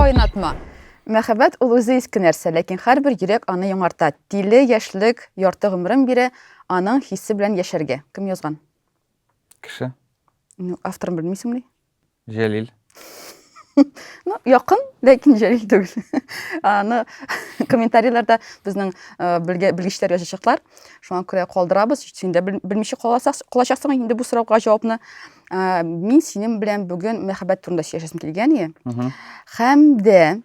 Кайнатма. Мәхәббәт ул үзе иске нәрсә, ләкин һәрбер йөрәк аны яңарта. Тиле яшьлек, ярты гомерен бирә, аның хиссе белән яшәргә. Кем язган? Кеше. Авторын белмисеңме? Җәлил. Якын, ләкин Җәлил түгел. Аны комментарийларда безнең белгечләр язачаклар. Шуңа күрә калдырабыз. Син дә белмичә калачаксың инде бу сорауга җавапны. Мин синең белән бүген мәхәббәт турында сөйләшәсем килгән иде. Һәм дә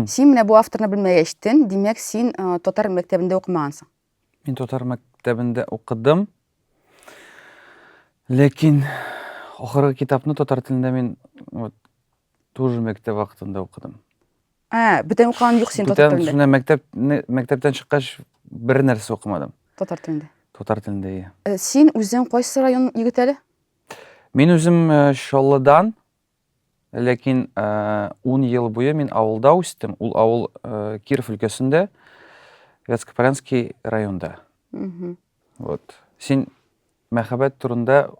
син менә бу авторны белмәгәчтен, димәк син татар мәктәбендә укымагансың. Мин татар мәктәбендә укыдым. Ләкин ахыргы китапны татар телендә мин тоже мәктәп вакытында укыдым. Бүтән укыган юк син татар телендә. Бүтән мәктәптән чыккач бер нәрсә укымадым. Татар телендә. Татар телендә. Син үзең кайсы район егете әле? Мин үзем Чаллыдан, ләкин 10 ел буе мин авылда үстем. Ул авыл Киров өлкәсендә, Вятскополянский районда. Вот. Син мәхәббәт турында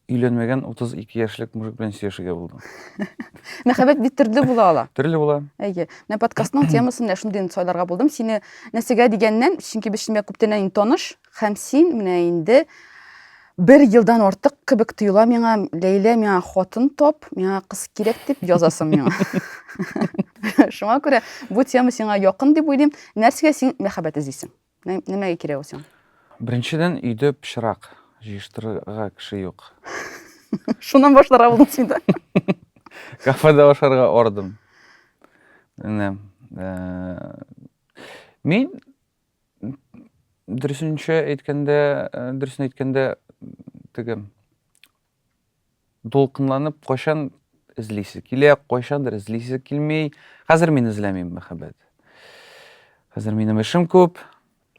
өйләнмәгән 32 яшьлек мужик белән сөйләшергә булдың. Мәхәббәт бит төрле була ала. Төрле була. Әйе. Менә подкастның темасын шундый сайларга булдым. Сине нәрсәгә дигәннән, чөнки без сиңа күптән таныш, һәм син менә инде 1 елдан артык кебек тоела миңа, Ләйлә, миңа хатын топ, миңа кыз кирәк дип язасың миңа. Шуңа күрә бу тема сиңа якын дип уйлыйм. Нәрсәгә син мәхәббәт эзлисең? Нәмәгә кирәк ул сиңа? Беренчедән өйдә пычрак җыштырырга кеше юк. Шуннан башларга булдың син дә. Кафеда ашарга ордым. Мин дөресен әйткәндә теге дулкынланып кайчан эзлисе килә, кайчандыр эзлисе килмәй. Хәзер мин эзләмим мәхәббәт. Хәзер минем эшем күп,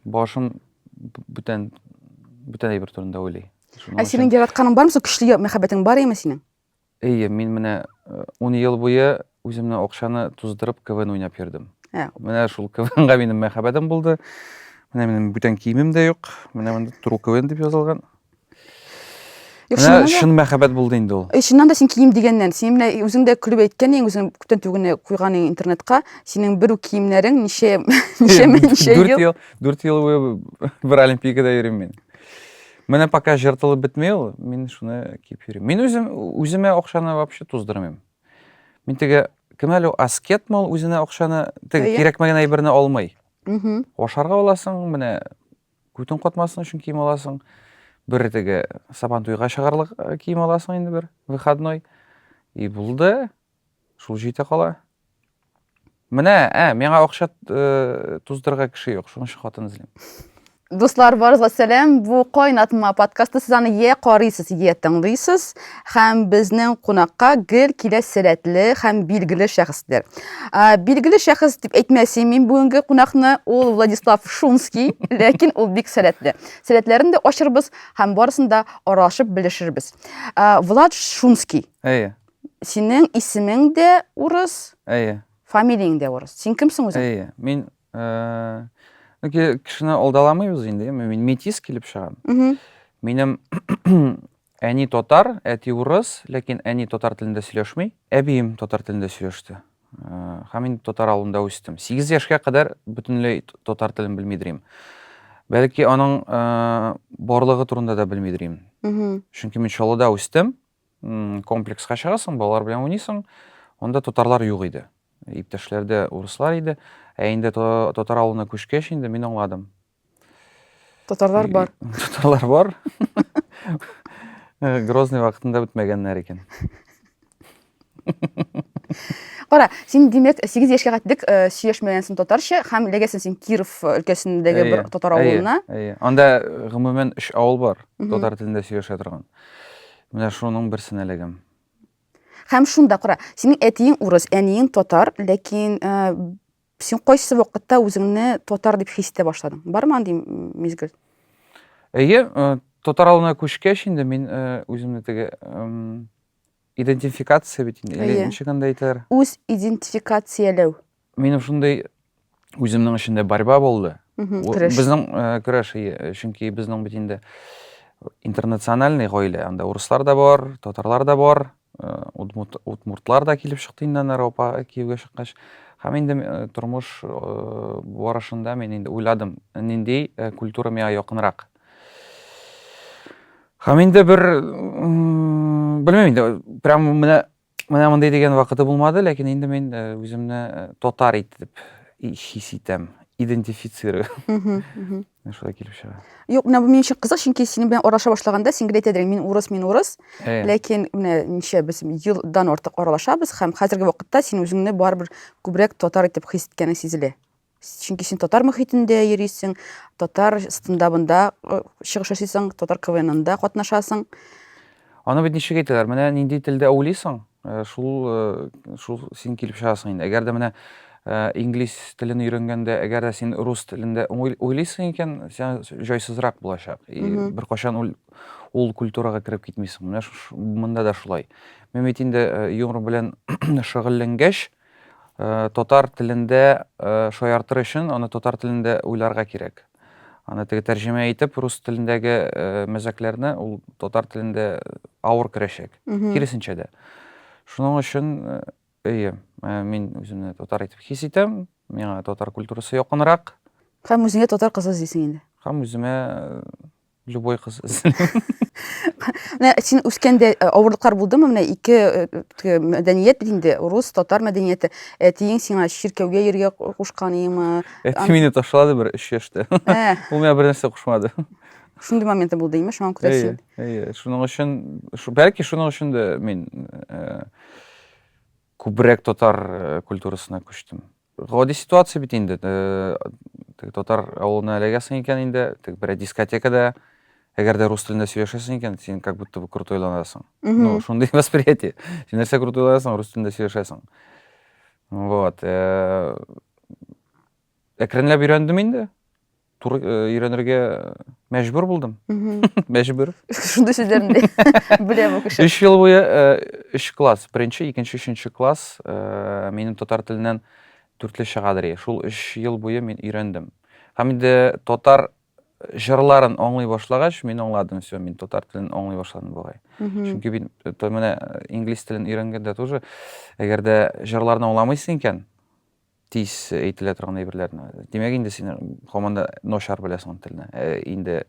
башым бүтән әйбер турында уйлый. Синең яратканың бармы, көчле мәхәббәтең бар име синең? Әйе, мин менә 10 ел буе үземне акчаны туздырып КВН уйнап йөрдем. Менә шул КВНга минем мәхәббәтем булды. Менә минем бүтән киемем дә юк. Менә монда Тру КВН дип язылган. Менә шун мәхәббәт булды инде ул. Шуннан да син кием дигәннән, син менә үзең дә күлеп әйткән, үзең күптән түгел куйган интернетка, синең бер киемнәрең ничә ел? 4 ел буе бер олимпиадада йөрим мин. Менә пока жертылып бетмәй ул, мин шуны киеп йөрим. Мин үземә акчаны вообще туздырмыйм. Мин теге кем әле аскет мол үзенә акчаны теге кирәкмәгән әйберне алмый. Ашарга аласың, менә күтен катмасын өчен кием аласың. Бер теге сабан туйга чыгарлык кием аласың инде бер выходной. И булды. Шул җитә кала. Менә, миңа акча туздырырга кеше юк, шуның өчен хатын эзлим. Дуслар, барыгызга сәлам. Бу Кайнатма подкасты, сез аны я карыйсыз, я тыңлыйсыз. Һәм безнең кунакка гел килә сәләтле һәм билгеле шәхестер. Билгеле шәхес дип әйтмәсәм, мин бүгенге кунакны ул Владислав Шунский, ләкин ул бик сәләтле. Сәләтләрен дә ачырбыз һәм барысын да аралашып белешербез. Влад Шунский. Әйе. Синең исемең дә урыс, Әйе. фамилияң дә урыс. Син кимсең үзең? Әйе. Мин кешене алдаламыйбыз инде, мин метис килеп чыгам. Минем әни татар, әти урыс, ләкин әни татар телендә сөйләшмәй. Әбием татар телендә сөйләште. Һәм мин татар авылында үстем. 8 яшькә кадәр бөтенләй татар телен белмидерим. Бәлки аның барлыгы турында да белмидерим. Чөнки мин Чаллыда үстем. Комплекска чыгасың, балалар белән уйныйсың. Онда татарлар юк иде. Иптәшләрдә урыслар иде. Инде татар авылына күчкәч инде мин аңладым. Татарлар бар. Татарлар бар. Грозный вакытында бетмәгәннәр икән. Кара, син димәк 8 яшькә кадәр сөйләшмәгәнсең татарча, һәм ләгәсен син Киров өлкәсендәге бер татар авылына. Әйе. Анда гомумән 3 авыл бар, татар телендә сөйләшә торган. Менә шуның берсенә ләгәм. Һәм шунда кара, синең әтиең урыс, әниең татар, ләкин син кайсы вакытта үзеңне татар дип хис итә башладың? Бармы андый мизгел? Әйе, татар авылына күчкәч инде мин үземне теге идентификация бит инде, ничегәндә әйтәләр. Үз идентификацияләү. Минем шундый үземнең эчендә борьба булды. Безнең көрәш, чөнки безнең бит инде интернациональный гаилә, анда урыслар да бар, татарлар да бар. удмуртлар да килеп чыкты инде Европага кияүгә чыккач. Һәм инде тормыш барышында мин инде уйладым, нинди культура миңа якынрак. Һәм инде бер белмәм инде прям менә мондай дигән вакыты булмады, ләкин инде мин үземне татар итеп хис итәм, идентифицирую. Шулай килеп чыга. Юк, менә бу минем өчен кызык, чөнки синең белән аралаша башлаганда син гел әйтәдең, мин урыс. Ләкин менә ничә без елдан артык аралашабыз һәм хәзерге вакытта син үзеңне барыбер күбрәк татар итеп хис иткәнең сизелә. Чөнки син татар мөхитендә йөрисең, татар стендабында чыгыш ясыйсың, татар КВНында катнашасың. Аны бит ничек әйтәләр? Менә нинди телдә уйлыйсың, шул син килеп чыгасың инде. Әгәр дә менә инглиз телен өйрәнгәндә, әгәр дә син рус телендә уйлыйсың икән, сиңа җайсызрак булачак. Бер кашан ул культурага кирип китмисең. Менә монда да шулай. Мин бит инде юмор белән шөгыльләнгәч, татар телендә шаяртыр өчен аны татар телендә уйларга кирәк. Аны теге тәрҗемә итеп рус телендәге мәзәкләрне ул татар телендә авыр керәчәк. Киресенчә дә. Шуның өчен мин үземне татар итеп хис итәм. Миңа татар культурасы якынрак. Һәм үзеңә татар кызы эзлисең инде. Һәм үземә любой кыз. Менә син үскәндә авырлыклар булдымы? Менә ике мәдәният бит инде, рус, татар мәдәнияте. Әтиең сиңа чиркәүгә йөргә кушканымы? Әти мине ташлады бер 3 яшьтә. Ул миңа бер нәрсә кушмады. Шундый моменты булды, имеш, шуңа күрә син. Шуның өчен, бәлки шуның өчен дә мин күбрәк татар культурасына күчтем. Гади ситуация бит инде. Татар авылына эләгәсең икән инде, бер дискотекада, әгәр дә рус телендә сөйләшәсең икән, син как будто крутой-ланасың. Ну, шундый восприятие. Син нәрсә крутой-ланасың, рус телендә сөйләшәсең. Вот. Әкренләп өйрәндем инде. Туры өйрәнергә мәҗбүр булдым. Мәҗбүр. Шундый сүзләрне белә бу кеше. 3 ел буе 3 класс, 1-нче, 2-нче, 3-нче класс минем татар теленнән 4 чыгадыр. Шул 3 ел буе мин өйрәндем. Һәм инде татар җырларын аңлый башлагач, мин аңладым, всё, мин татар телен аңлый башладым бугай. Чөнки мин менә инглиз телен өйрәнгәндә тоже, әгәр дә җырларны аңламыйсың икән, тиз әйтелә торган әйберләрне. Димәк инде син һаман да начар беләсең телне. Инде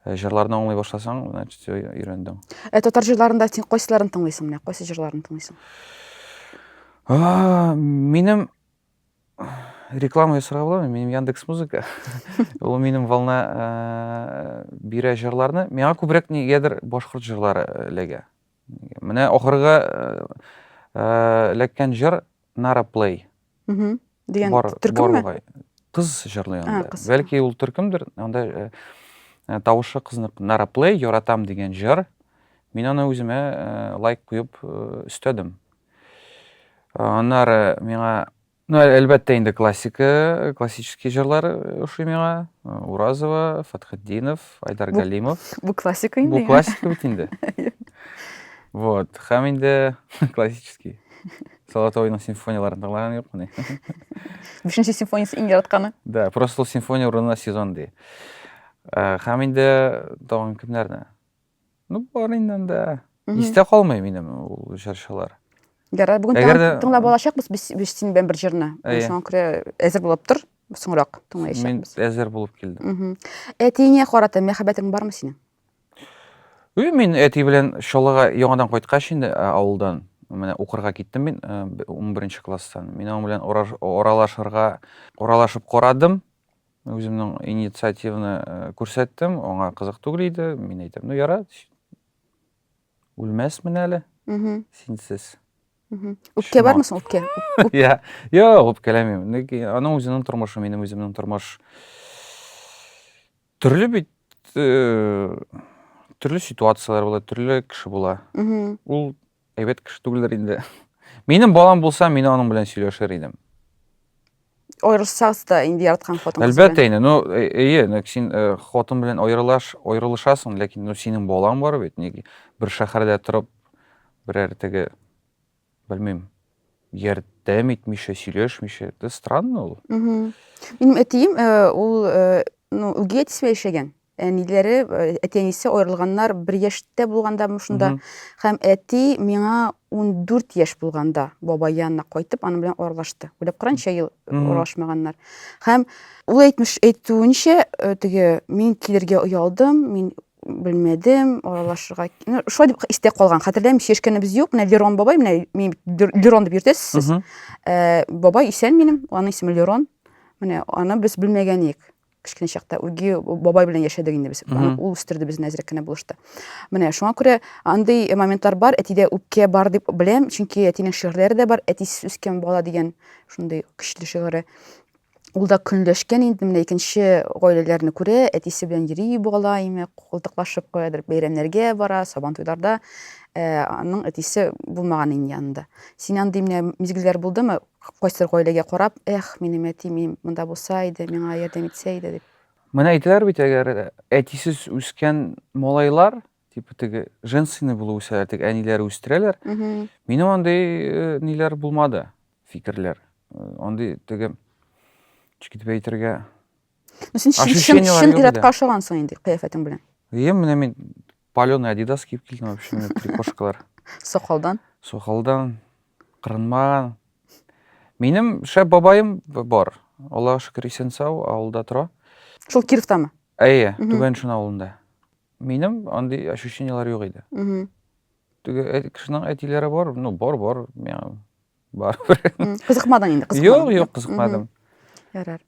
җырларны аңлый башласаң, значит, всё өйрәндең. Татар җырларында син кайсыларын тыңлыйсың менә? Кайсы җырларын тыңлыйсың? Минем реклама ясарга буламы? Минем Яндекс.Музыка. Ул минем волна бирә җырларны. Миңа күбрәк нигәдер башкорт җырлары эләгә. Менә ахырга эләккән җыр Nara Play. Дигән төркемме? Кыз җырлый анда. Бәлки ул төркемдер. Анда тавышы кызнык. Nara Play, яратам дигән җыр. Мин аны үземә лайк куеп өстәдем. Аннары миңа, ну, әлбәттә инде классический җырлар ошый миңа. Уразова, Фатхетдинов, Айдар Галимов. Бу классика инде. Бу классика бит инде. Вот, һәм инде классический. Салатовойның симфонияларын тыңлаган юкмы? 5-нче симфониясы иң яратканы. Да, просто симфония урынына сезон ди. Һәм инде тагын кемнәрне? Ну, бар инде анда. Истә калмый минем ул җырчылар. Ярар, бүген тыңлап алачакбыз без синең белән бер җырны. Шуңа күрә әзер булып тор, соңрак тыңлаячакбыз. Мин әзер булып килдем. Әтиеңә карата мәхәббәтең бармы синең? Мин әти белән Чаллыга яңадан кайткач инде авылдан, менә укырга киттем мин 11-нче класстан. Мин аның белән аралашып карадым. Үземнең инициативны күрсәттем, аңа кызык түгел иде. Мин әйтәм, ну яра, үлмәсмен әле. Синсез. Үпкә бармы соң, үпкә? Я, үпкәләмим. Аның үзенең тормышы, минем үземнең тормыш. Төрле бит, төрле ситуациялар була, төрле кеше була. Ул әйбәт кеше түгелдер инде. Минем балам булса, мин аның белән сөйләшер идем. Аерылсагыз да инде яраткан хатын. Әлбәттә инде, ну, син хатын белән аерылышасың, ләкин синең балаң бар бит. Бер шәһәрдә торып, берәр теге, белмим, ярдәм итмичә, сөйләшмичә, это странно ул. Минем әтием, ул, ну, Үгәйтисә яшәгән. әниләре, әтәнисе аерылганнар 1 яшьтә булганда шунда, һәм әти миңа 14 яшь булганда бабай янына кайтып, аның белән аралашты. Уйлап каранчы, ел аралашмаганнар. Һәм ул әйтүенчә, теге мин килергә оялдым, мин белмәдем, аралашырга. Шулай дип истә калган. Хәтерләмим, чишкәнебез юк. Менә Лерон бабай, менә мин Лерон дип йөртәсез. Бабай исән минем, аның исеме Лерон. Менә аны без белмәгән идек. Кичкенә чакта үги бабай белән яшәдек инде без. Ул үстерде безне әзрәк кенә булышты. Менә шуңа күрә андый моментлар бар, әтидә үпкә бар дип беләм, чөнки әтинең шигырьләре дә бар, әтисез үскән бала дигән шундый көчле шигыре. Ул да көнләшкән инде, менә икенче гаиләләрне күрә, әтисе белән йөри бала, име култыклашып куядыр, бәйрәмнәргә бара, сабан туйларда. Аның әтисе булмаган инде янында. Син андый менә мизгелләр булдымы? Кайсыр гаиләгә карап, минем әтим монда булса иде, миңа ярдәм итсә иде дип. Менә әйтәләр бит, әгәр әтисез үскән малайлар, типа теге женственный булып үсәләр, теге әниләре үстерәләр. Минем андый ниләр булмады, фикерләр. Андый теге чикитеп әйтергә. Син шын иратка ашагансың инде кыяфәтең белән. Менә мин паленый Adidas киеп килдем вообще, менә прикошкалар. Сокалдан кырынмаган. Минем шәп бабайым бар. Аллага шөкер, исән сау, авылда тора. Шул Кировтамы? Түбән Шун авылында. Минем андый ощущениялар юк иде. Теге кешенең әтиләре бар, бар, миңа бар. Кызыкмадың инде, Юк, кызыкмадым. Ярар.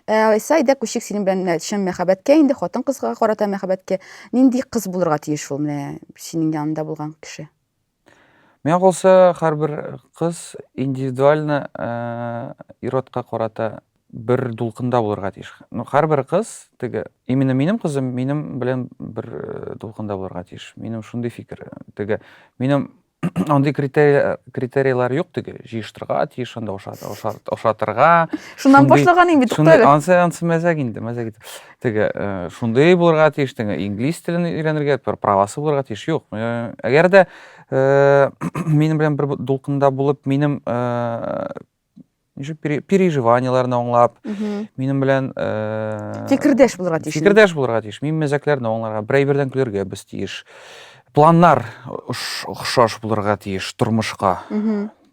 Айса, идә күчик синең белән чын мәхәббәткә инде, хатын кызга карата мәхәббәткә. Нинди кыз булырга тиеш ул менә синең янында булган кеше? Миңа калса, һәрбер кыз индивидуально иротка карата бер дулкында булырга тиеш. Һәрбер кыз, теге именно минем кызым минем белән бер дулкында булырга тиеш. Минем шундый фикер. Теге минем андый критерийлар юк, теге җыештырга тиеш, анда ошатырга. Шуннан башлаган инде бит тукта. Ансы мәзәк инде, мәзәк. Теге шундый булырга тиеш, теге инглиз телен өйрәнергә, правасы булырга тиеш. Юк. Әгәр дә минем белән бер дулкында булып, минем переживанияларны аңлап, минем белән фикердәш булырга тиеш. Фикердәш булырга тиеш. Мин мәзәкләрне аңларга, бер-бердән көләргә без тиеш. Планнар охшаш булырга тиеш тормышка.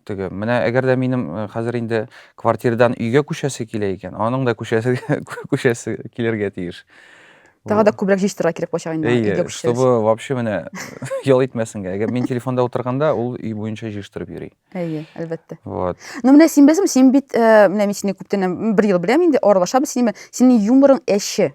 Теге менә әгәр дә минем хәзер инде квартирадан өйгә күчәсе килә икән, аның да күчәсе килергә тиеш. Тагы да күбрәк җыштырга кирәк булачак инде өйгә күчәсе. Чтобы вообще менә ял итмәсенгә. Әгәр мин телефонда утырганда, ул өй буенча җыштырып йөри. Әлбәттә. Вот. Менә син беләсеңме, син бит менә мин сине күптән 1 ел беләм инде, аралашабыз синең юморың әче.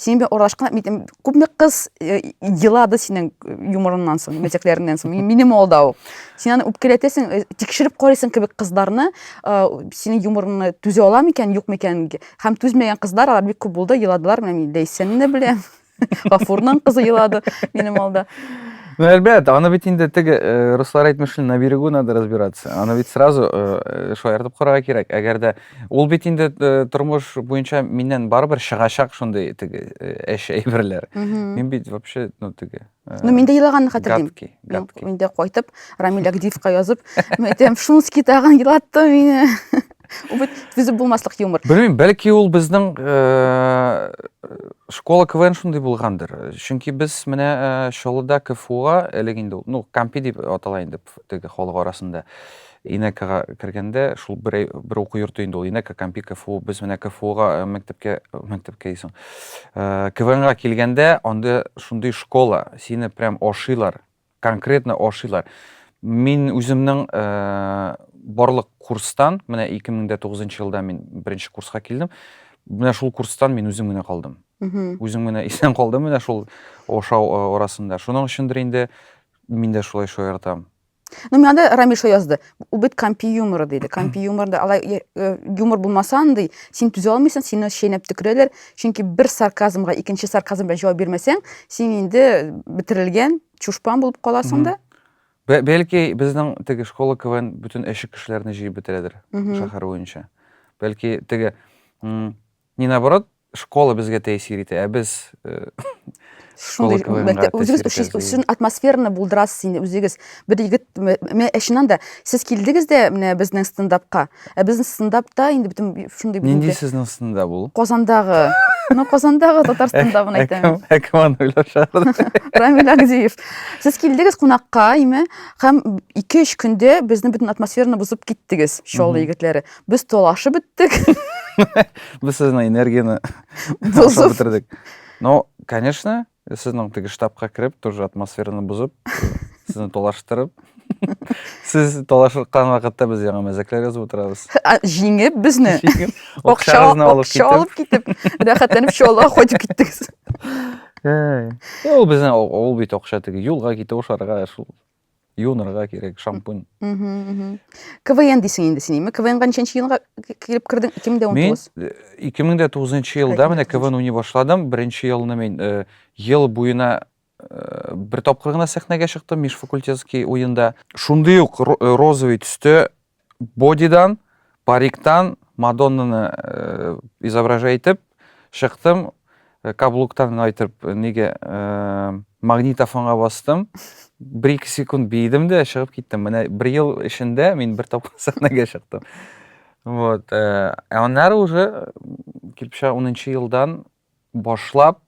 Син белән аралашкан күпме кыз елады синең юморыңнан соң, мәзәкләреңнән соң. Минем алда ул. Син аны үпкәләтәсең, тикшереп карыйсың кебек кызларны, синең юморыңны түзә ала микән, юк микән? Һәм түзмәгән кызлар алар бик күп булды, еладылар. Менә мин Ләйсәнне беләм. Гафурның кызы елады минем алда. Әлбәттә, аны бит инде теге руслар әйтмешли, на берегу надо разбираться. Аны бит сразу шаяртып карарга кирәк. Әгәр дә ул бит инде тормыш буенча миннән барыбер чыгачак шундый теге әйберләр. Мин бит вообще, теге. Мин дә елаганны хәтерлим. Мин дә кайтып, Рамил Агдиевка язып, мен әйтәм, Шунский тагын елатты мине. Ул бит түзеп булмаслык юмор. Белмим, бәлки ул безнең школа КВН шундый булгандыр. Чөнки без менә Чаллыда КФУга элек инде, кампи дип атала инде теге халык арасында. Инәкәгә кергәндә, шул бер уку йорты инде ул, Инәкә кампи КФУ, без менә КФУга мәктәпкә исән. КВНга килгәндә, анда шундый школа, сине прям ашыйлар, конкретно ашыйлар. Мин үземнең барлык курстан, менә 2009 елда мин беренче курска килдем. Менә шул курстан мин үзем генә калдым. Үзем генә исән калдым менә шул ашау арасында. Шуның өчендер инде мин дә шулай шаяртам. Миңа да Рамил шулай язды. Ул бит кампи юморы диде. Кампи юморда алай юмор булмасан ди, син түзә алмыйсың, сине шәйнәп төкерәләр. Чөнки бер сарказмга икенче сарказм белән җавап бирмәсәң, син инде бетерелгән чушпан булып каласың да. Бәлки безнең теге школа КВН бүтән эшек кешеләрне җыеп бетерәдер шәһәр буенча. Бәлки теге не наоборот, школа бізге тәэсир итә, ә біз школа Шундай КВН-га үзегез тәэсир итәбез. өчен атмосфераны булдырасыз инде үзегез. Бер егет эшеннән дә сез килдегез дә менә безнең стендапка. Ә безнең стендапта инде бөтен шундый Нинди сезнең сында бул? Казандагы, Казандагы татар стендабын әйтәм. Кем аны уйлап чыгарды? Рамил Агдиев. Сез килдегез кунакка, име, һәм 2-3 көндә безнең бөтен атмосфераны бузып киттегез, шул егетләре. Без талашып беттек. Біз сезнең энергияны Бузып. бетердек. Но, конечно, сезнең теге штабка кирип, тоже атмосфераны бузып, сезне талаштырып, сез талашкан вакытта без яңа мәзәкләр язып утырабыз. Җиңеп безне. Акчагызны алып китеп, рәхәтләнеп шоуга ходып киттегез. Ул безнең ул бит акча теге юлга китеп ушарга, шул юнырга кирәк, шампунь. КВН дисең инде син, име? КВНга ничәнче елга килеп кирдең? Мен 2019. 2009 елда менә КВН уйный башладым. Беренче елны мен ел буена бер тапкыр гына сәхнәгә чыктым межфакультетский уенда. Шундый ук розовый төстә бодидан, париктан Мадоннаны изображать итеп чыктым. Каблуктан айтып, неге магнитофонга бастым. 1-2 секунд бейдім де шығып киттім. Менә 1 ел ішінде мен бір тапкыр сәхнәгә чыктым. Вот. Аннары уже килеп 10-нчы елдан башлап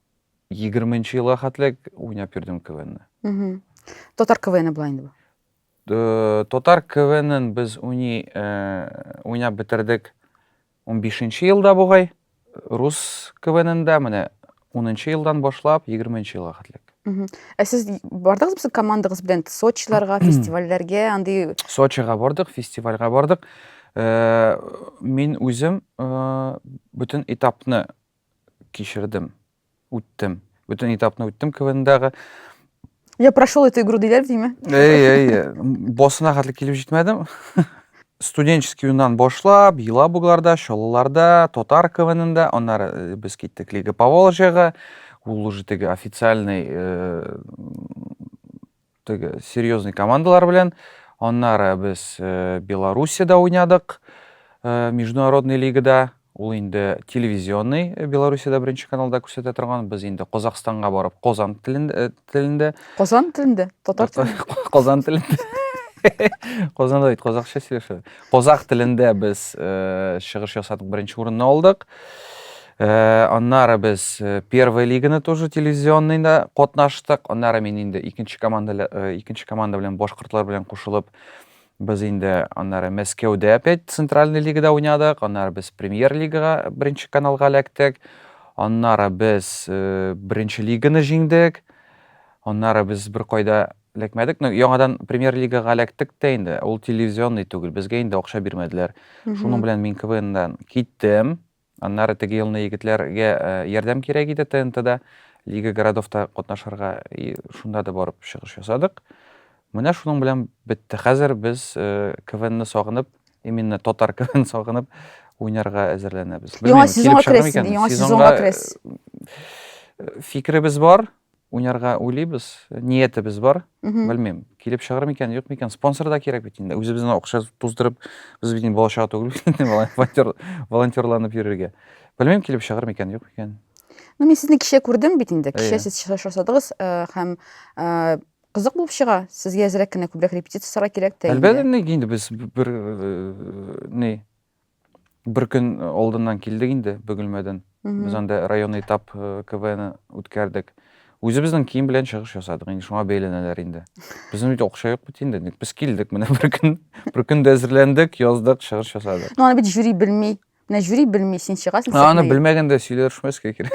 20-нчы елга хәтлек уйнап йөрдем КВНны. Татар КВН була инде бу. Татар КВНын без уйнап бетердек 15-нчы елда бугай. Рус КВНында менә 10-нчы елдан башлап 20-нчы елга хәтлек. Ә сез бардыгыз бит командагыз белән Сочиларга, фестивальләргә, андый Сочига бардык, фестивальгә бардык. Мин үзем бүтән этапны кичердем, үттем. Бүтән этапны үттем КВНдагы. Я прошел эту игру диләр диме? Босына хәтлек килеп җитмәдем. Студенческий уеннан башлап, Елабугларда, Чаллыларда, Татар КВНында, аннары без киттек Лига Поволжьега. Ул уже теге официальный теге серьезный командалар белән. Аннары без Белоруссиядә уйнадык, международный лигада. Ул инде телевизионный Белоруссиядә беренче каналда күрсәтә торган. Без инде Казакъстанга барып, Казан телендә. Казан телендә, татар телендә. Казан телендә. Казанда бит казакча сөйләшә. Казак телендә без чыгыш ясадык, беренче урынны алдык. Аннары без первая лиганы тоже телевизионныйда катнаштык. Аннары мен инде икенче команда белән башкортлар белән кушылып, без инде аннары Мәскәүдә опять центральный лигада уйнадык. Аннары без премьер лигага беренче каналга эләктек. Аннары без беренче лиганы җиңдек. Аннары без бер кайда эләкмәдек. Яңадан премьер лигага эләктек тә инде. Ул телевизионный түгел. Безгә инде акча бирмәделәр. Шуның белән мин КВНдан киттем. Аннары теге елны егетләргә ярдәм кирәк иде ТНТда. Лига городовта катнашырга, шунда да барып чыгыш ясадык. Менә шуның белән бетте. Хәзер без КВНны сагынып, именно татар КВН сагынып уйнарга әзерләнәбез. Яңа сезонга керәсез, яңа сезонга керәсез. Фикребез бар, уйнарга уйлыйбыз, ниятебез бар. Белмим, килеп чыгыр микән, юк микән, спонсор да кирәк бит инде. Үзебезнең акча туздырып, без бит балачак түгел, волонтерланып йөрергә. Белмим, килеп чыгыр микән, юк микән. Мен сезне кичә күрдем бит инде. Кичә сез чыгыш ясадыгыз һәм кызык булып чыга. Сезгә әзрәк кенә күбрәк репетицияларга кирәк тә. Әлбәттә, инде без бер көн алдыннан килдек инде Бөгелмәдән. Без анда район этап КВН үткәрдек. Үзебезнең кием белән чыгыш ясадык, инде шуңа бәйләнәләр инде. Безнең бит акча юк бит инде. Без килдек, менә бер көн әзерләндек, яздык, чыгыш ясадык. Ну, аны бит жюри белми. Менә жюри белми, син чыгасың. Аны белмәгәндә сөйләшмәскә кирәк.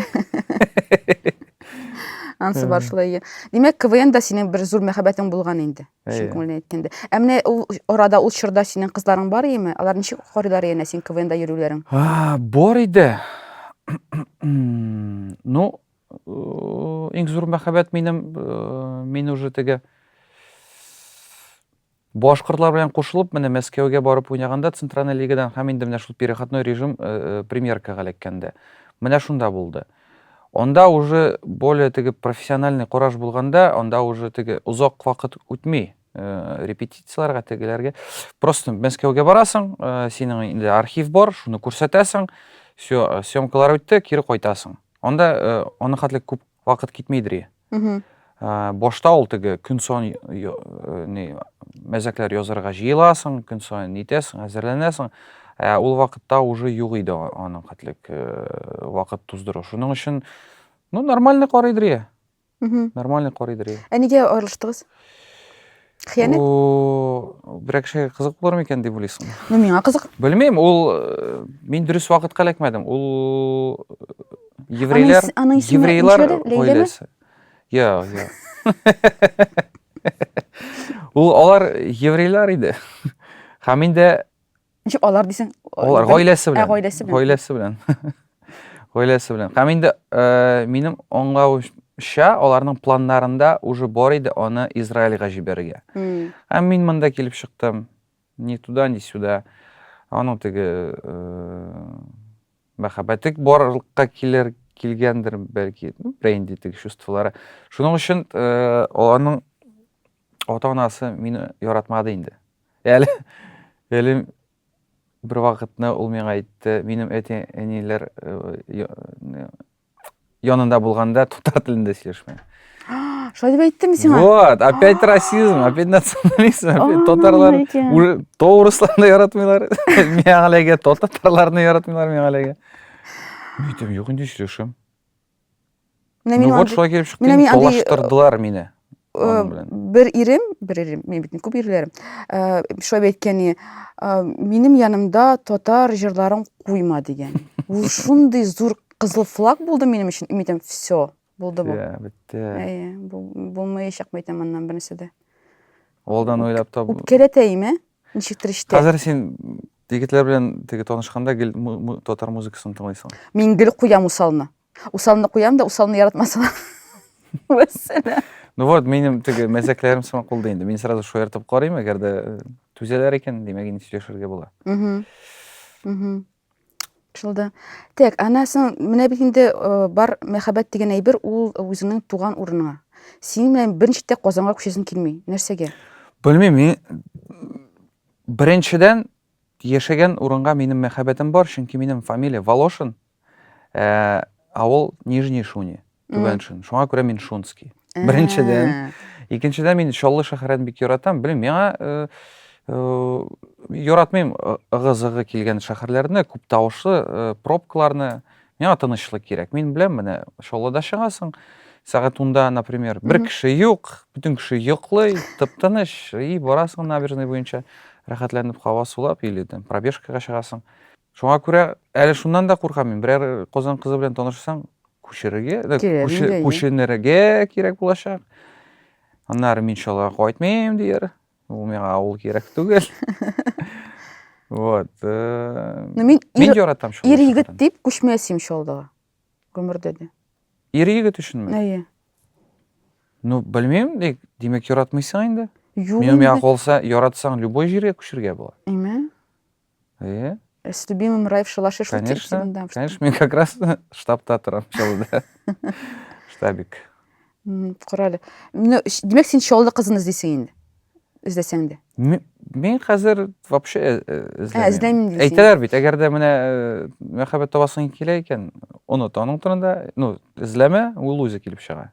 Ансы бар шулай. Димәк, КВНда синең бер зур мәхәббәтең булган инде. Шул күңелне әйткәндә. Ә менә ул арада, ул чорда синең кызларың бар име? Алар ничек карыйлар яна син КВНда йөрүләрең? Бар иде. Ну, иң зур мәхәббәт мин уже теге башкортлар белән кушылып, менә Мәскәүгә барып уйнаганда центральный лигадан һәм инде менә шул переходной режим премьеркага эләккәндә. Менә шунда булды. Онда уже более теге профессиональный караш булганда, онда уже теге узак вакыт үтми репетицияларга тегеләргә. Просто Мәскәүгә барасың, синең инде архив бар, шуны күрсәтәсең. Все, съемкалар өтті, кері қойтасың. Онда оны қатлы көп вақыт кетмейдір. Мгм. Бошта ол тігі күн сон мәзәкләр язарға жиыласың, күн сон нетесің, әзірленесің. Ол вақытта уже юғиды оның қатлык вақыт туздыру. Шуның үшін, нормальный қарайдыр. Мгм. Нормальный қарайдыр. Неге айырылыштыңыз? Хиянет? Бірақ шай қызық болар ма екен деп ойлайсың? Миңа қызық. Білмеймін, мен дұрыс вақытқа іләкмәдім. Ол еврейлер, Аның исеме еврейлар ничек еді? Лейлә ме? ойласы. Иә. Олар еврейлар иде. Хаминде Ничек алар дисең? олар ғойласы білән. Ғойласы белән. Хаминде минем оңлауымша оларның планнарында уже бар иде оны Израильға жіберге. Мен мында келіп шықтым. Ни туда, ни сюда. Оның тігі мәхәббәтік барлыққа келгендір бәлки. Бренди тігі чувстволары. Шуның үшін оларның ата-анасы мені яратмады инде. Әлі бір вақытны ол мен айтты, менің әнелер янында болғанда татар тілінде сөйлешмей. Шулай деп айттым сиңа. Вот, опять расизм, опять национализм, опять татарлар уже то орысларны яратмайлар, мегалеге, то татарларны яратмайлар мегалеге. Мен айтам, жоқ инде сөйлешем. Вот шулай келіп шықты, толаштырдылар мені. Бір ирем, мен битін көп ирлерім. Шулай бейткені, менің янымда татар жырларын қойма деген. Ол шундай зур қызыл флаг болды менің үшін. Мен айтам, все, болды бұл. Бітті. Болмай шақ бейтем аннан бірніседі. Олдан ойлап та... Керетейім, нешіктір іште. Қазір сен дегетлер білен тонышқанда татар музыкасын тыңлайсың. Мен гіл қоям усалыны. Усалыны қоям да усалыны яратмасына. Өссені. Ну вот, менің мәзәклерім сама қолды енді. Мен сразу шойыртып қарайым, әгерді түзелер екен, демеген сөйлешерге бола. Шылды. Тек, анасын, міне білгенде бар мәхәббәт деген әйбір, ол өзінің туған орныңа. Сен мен біріншіде Қозанға көшесін келмей. Нәрсеге? Білмеймін, біріншіден ешеген орынға менің мәхәббәтім бар, чөнки менің фамилия Волошин, ауыл Нижний Шуни, Түбәншин. Шуңа күрә мен Шунский. Біріншіден. Екіншіден мен Шоллы шәһәрен бик яратам. Білмеймін, яратмайм ығы-зығы келген шәһәрләрне, күп тауышлы пробкаларны. Миңа тынычлык кирәк. Мен беләм, менә Шоллыда чыгасың. Сәгать унда, например, бер кеше юк, бүтән кеше йоклый, тып-тыныч, и барасың набережный буенча, рәхәтләнеп һава сулап, или пробежкага чыгасың. Шуңа күрә әле шуннан да куркам мен. Берәр Казан кызы белән танышсаң, күченергә кирәк булачак. Аннары мин шулай кайтмыйм дияр. Ул миңа авыл кирәк түгел. Вот. Мин яратам шул. Ир егет дип күчмәсем шулдага. Гомердә дә. Ир егет өченме? Әйе. Ну, белмәйм, димәк яратмыйсың инде. Мен миңа калса, яратсаң любой җиргә күчергә була. Әйме? Әйе. С любимым рай в шалаше Конечно, мен как раз штабта торам шолда. Штабик. Коралы. Демәк син шолда кызын издисең инде. Издесәң дә. Мен хәзер вообще эзләмим дисең. Әйтәләр бит, әгәр дә менә мәхәббәт табасың килә икән, оны аның турында, эзләмә, ул үзе килеп чыга.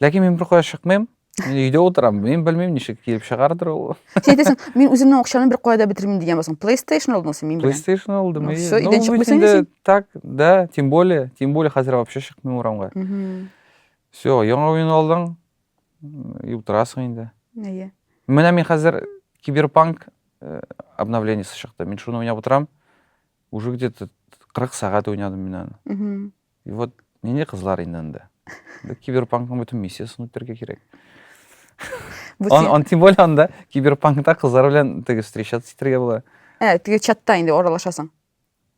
Ләкин мен бер кая чыкмыйм. Мен өйдә утырам, мен белмим ничек килеп чыгардыр ул. Син әйтәсең, мин үземнең акчаны бер кайда бетермим дигән булсаң, PlayStation алдың син мин белән. PlayStation алдым. Всё, өйдән чыкмыйсың син. Так, да, тем более хәзер вообще чыкмыйм урамга. Всё, яңа уен алдың, и утырасың инде. Әйе. Менә мин хәзер Киберпанк обновлениесе чыкты. Мин шуны уйнап утырам. Уже где-то 40 сәгать уйнадым мин аны. И вот нинди кызлар инде. Киберпанкның бөтен миссиясын үтәргә кирәк. Он тем более анда Киберпанкта кызлар белән теге встречаться итәргә була. Теге чатта инде аралашасың.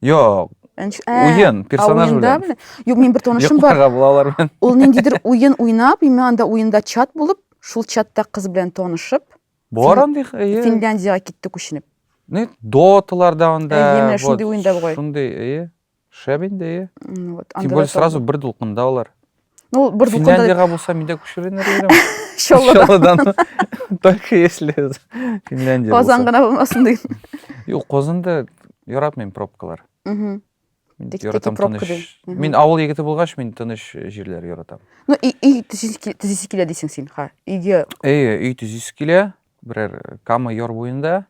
Юк. Уен, персонаж белән. Юк, мин бер танышым бар. Юкка булалар белән. Ул ниндидер уен уйнап, мен анда уенда чат булып, шул чатта кыз белән танышып, бар андый, Финляндиягә китте күченеп. Не, доталарда анда. Әйе, шундый уенда бугай. Шундый, шәп инде. Вот, Тем более сразу бер дулкында алар. Ну, бер дулкында. Финляндиягә булса, миндә күчеренер идем. Шолладан. Только если Финляндия булса. Казан гына булмасын диген. Юк, Казанда яратмыйм пробкалар. Мен Таки яратам пробка тыныш. дей. Мен авыл егеті болғаш, мен тыныш жерлер яратам. Ну, үй тізесі келе дейсің сен, үйге. Үй түзесі келе, бірер кама йор бойында,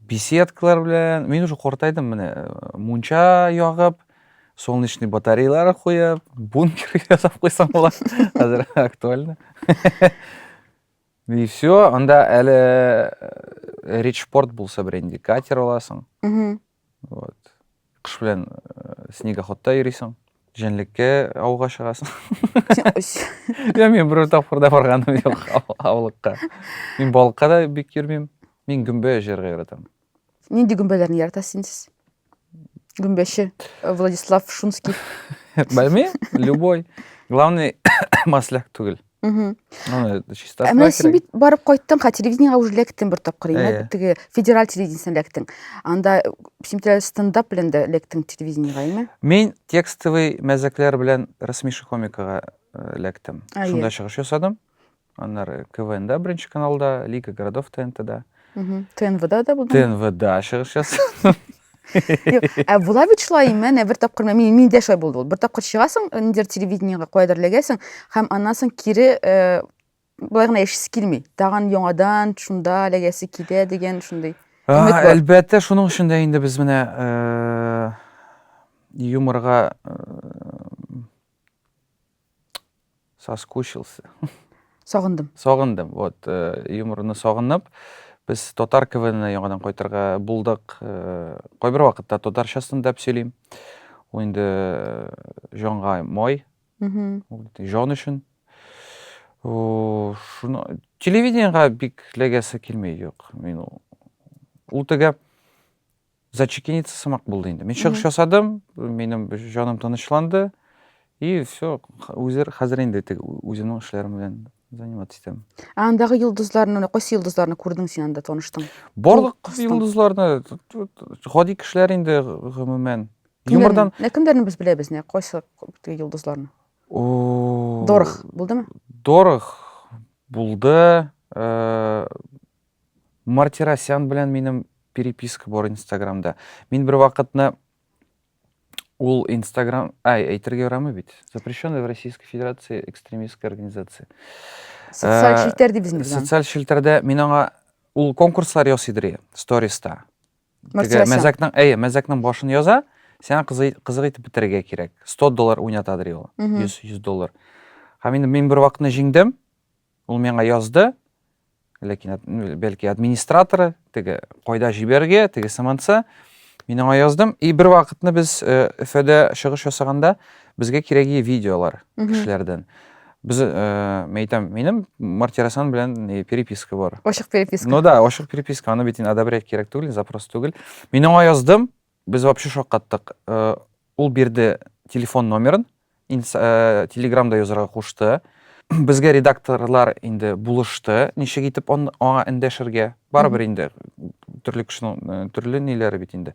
беседкалар білен, мен уже қортайдым, міне, мунча яғып, солнечный батареялар қойып, бункер жасап қойсам болады, қазір актуально. И все, анда әлі речпорт болса бір индикатор аласың. Вот. Қыш білен снегоходта ерейсің, жәнлікке ауға шығасың. Мен бір тапқырда барғаным жоқ ауылыққа. Мен балыққа да бек ермеймін. Мен күмбе жерге яратамын. Ненде күмбелерін яратасың сіз? Күмбеші Владислав Шунский. Білмеймін, любой. Главный масляк түгіл. Чисто Мен сен бит барып қойттың, телевидениеға уже лектің бір тапқыр, тігі федераль телевидениесін лектің. Анда симтелі стендап білен де лектің телевидениеға, еме? Мен текстовый мәзәклер білен расмеші комикаға лектім. Шында шығыш жасадым. Анар КВН-да бірінші каналда, Лига городов ТНТ-да. ТНВ-да да бұлдың? ТНВ-да шығыш жасадым. Бұла бит шылай мен бір тапқыр, мен де шай болды. Бір тапқыр шығасың, өндер телевидениеға қойдар легесің, һәм аннасың кері бұлайғына ешісі келмей. Даған yoңадан шында легесі келе деген шындай. Әлбәтті, шының үшінде енді біз міне юморға соскучился. Соғындым. Вот, юморыны соғынып, біз тотар КВН-ны яңадан қойтырға бұлдық. Қой бір вақытта тотар шасын деп сөйлейм. Ойынды жоңға мой, жон үшін. Телевидениеға бик легесі келмей жоқ. Ол тігі зачекеница самақ болды енді. Мен шығыш жасадым, менің жоным тынышланды. И все, қазір енді өзімнің ішлеріммен заниматься етемін. Андағы йылдызларыны, қойсы йылдызларыны көрдің сен анда тоныштың? Барлық йылдызларыны, ходи кішілер енді ғымымен. Юмордан... Кімдерін біз білебіз, не? Қойсы йылдызларыны? Дорық, болды ма? Дорық болды. Мартиросян білен менің переписка бар Инстаграмда. Мен бір вақытны ол Инстаграм, әйтерге орамы бит. Запрещенная в Российской Федерации экстремистская организация. Социаль шилтерді біздің. Социаль шилтерді мен оңа ол конкурслар ясыдыры, сториста. Мартиросян. Мәзәкнің башын яза, сен қызық етіп бітірге керек. $100 ойнатадыр ол, $100. Мен бір вақытны жеңдім, ол менға язды, бәлкі администраторы, қойда жіберге, саманса, мен оңа яздым. И бір вақытны біз Өфөде шығыш жасағанда бізге керегі видеолар кішілерден. Біз, менің Мартиросян білен переписка бар. Ошық переписка. Ну да, ошық переписка, аны бетін одобрять керек түгіл, запрос түгіл. Мен оңа яздым, біз вообще шоқ қаттық. Ол берді телефон номерін, телеграмда язырға қошты. Бізге редакторлар енді бұлышты, неше кетіп оңа үндешірге. Бар бір енді түрлі нелері бет енді.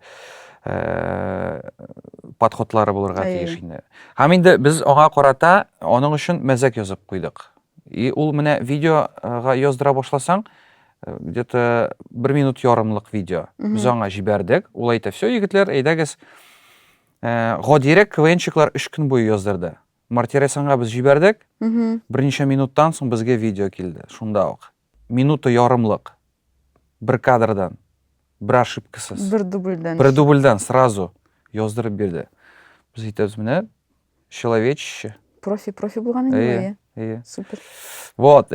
Подходлары болырға тегешінде. Хам енді біз оңа қората, оның үшін мәзәк язып қойдық. И ол міне видеоға яздыра башласаң, где-то 1 минут ярымлық видео. Біз оңа жібердік. Ол айта, все, егітлер, әйдәгіз, ғодерек КВНчиклар 3 күн бойы яздырды. Мартиросянға біз жібердік, бірнеше минуттан соң бізге видео келді. Шунда оқ. Минуты ярымлық. Бір кадрдан. Бір ошибкасыз. Бір дубльдан. Бір дубльдан сразу яздырып берді. Біз айтамыз міне, человечище. Профи болған енді. Супер. Вот,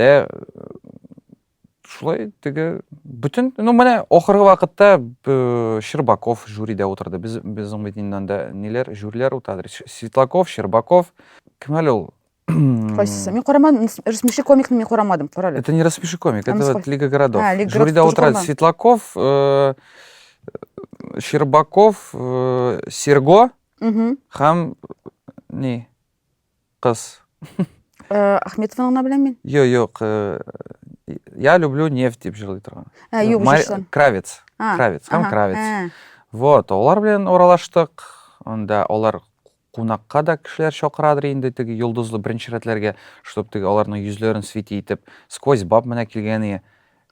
шулай тігі бүтін, міне оқырғы вақытта Щербаков жюриде отырды. Біздің бетінен нелер, жюрилер отырды. Светлаков, Щербаков. Кім әлі ол? Қойсысы. Мен қорамадым, рассмеши комикны мен қорамадым. Это не рассмеши комик, это вот Лига городов. Жюриде отырды Светлаков, Щербаков, Серго, хам, не, қыз. Ахметованы білем мен? Жоқ, я люблю нефть деп жырлай тұрған. Кравец. Хам Кравец. Вот, олар білен оралаштық. Онда олар қунаққа да кішілер шоқырадыр енді тігі юлдызлы бірінші рәтлерге, чтоб тігі оларның yüzлерін свети етіп, сквозь баб мына келгені,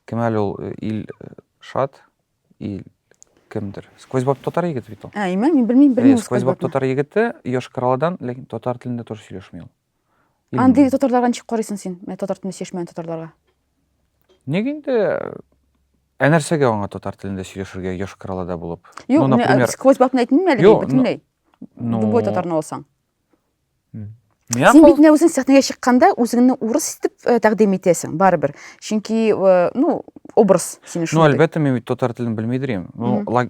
кім әлі ол Ил Шат? кемдер. Сквозь-баб татар егеті бит ол. Мен білмеймін Сквозь-баб татар егеті Йошкар-Оладан, лекин татар тілінде тоже сөйлешмей ол. Андай татарларға ничек карыйсың син? Мен татар телендә сөйләшмәгән татарларга. Неге инде нәрсәгә аңа татар телендә сөйләшергә Йошкар-Олада булып? Юк, например, сквозь-бабны әйтмим әле Юк, бөтенләй. ну, Любой татарны алсаң. Миңа Син кол- бит менә үзең сәхнәгә чыкканда үзеңне урыс итеп тәкъдим итәсең, барыбер. Чөнки, образ сине Ну, шундый. әлбәттә, мин бит татар телен белмидерим. Миңа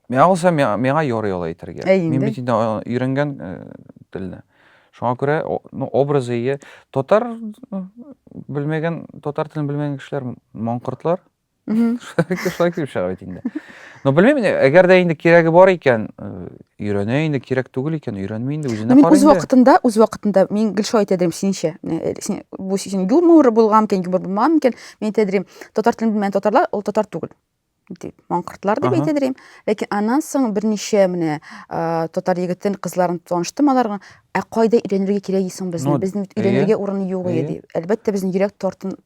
калса, миңа ярый ала әйтергә. Әй, Мин инде. бит инде өйрәнгән телне. Шуңа күрә, образы ие. Татар белмәгән, татар телен белмәгән кешеләр маңкортлар. Шулай килеп чыга бит инде. Но белмәйм, әгәр дә инде кирәге бар икән, өйрәнә инде, кирәк түгел икән, өйрәнмәй инде, үзенә Мин карый үз вакытында мин гел шулай әйтәдем синчә. Бу син юмор булган микән, юмор булмаган микән? Мин әйтәдем, татар телен белмәгән татарлар, ул татар түгел. Дип, маңкортлар дип әйтәдем. Ләкин аннан соң берничә менә татар егетен, кызларын таныштым аларга. Кайда өйрәнергә кирәк исең безне? Безнең өйрәнергә урыны юк иде. Әлбәттә безнең йөрәк